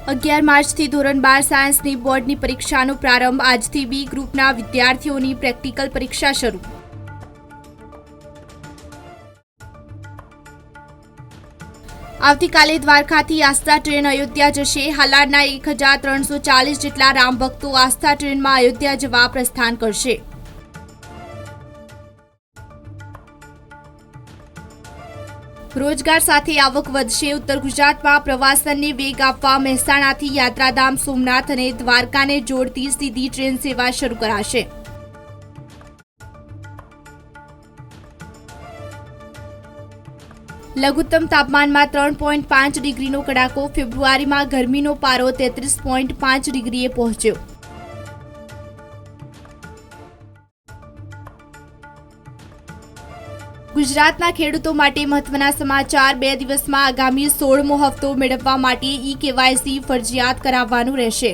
11 માર્ચથી ધોરણ 12 સાયન્સની બોર્ડની પરીક્ષાનો પ્રારંભ। આજથી બી ગ્રુપના વિદ્યાર્થીઓની પ્રેક્ટિકલ પરીક્ષા શરૂ। આવતીકાલે દ્વારકાથી આસ્થા ટ્રેન અયોધ્યા જશે। હાલારના 1340 જેટલા રામ ભક્તો આસ્થા ટ્રેનમાં અયોધ્યા જવા પ્રસ્થાન કરશે। રોજગાર સાથે આવક વધશે। ઉત્તર ગુજરાતમાં પ્રવાસનને વેગ આપવા મહેસાણાથી યાત્રાધામ સોમનાથ અને દ્વારકાને જોડતી સીધી ટ્રેન સેવા શરૂ કરાશે। લઘુત્તમ તાપમાનમાં 3.5 ડિગ્રીનો કડાકો। ફેબ્રુઆરીમાં ગરમીનો પારો 33.5 ડિગ્રીએ પહોંચ્યો। ગુજરાતના ખેડૂતો માટે મહત્વના સમાચાર। 2 દિવસમાં આગામી 16મો હપ્તો મેળવવા માટે ઈ-કેવાયસી ફરજિયાત કરાવવાનું રહેશે।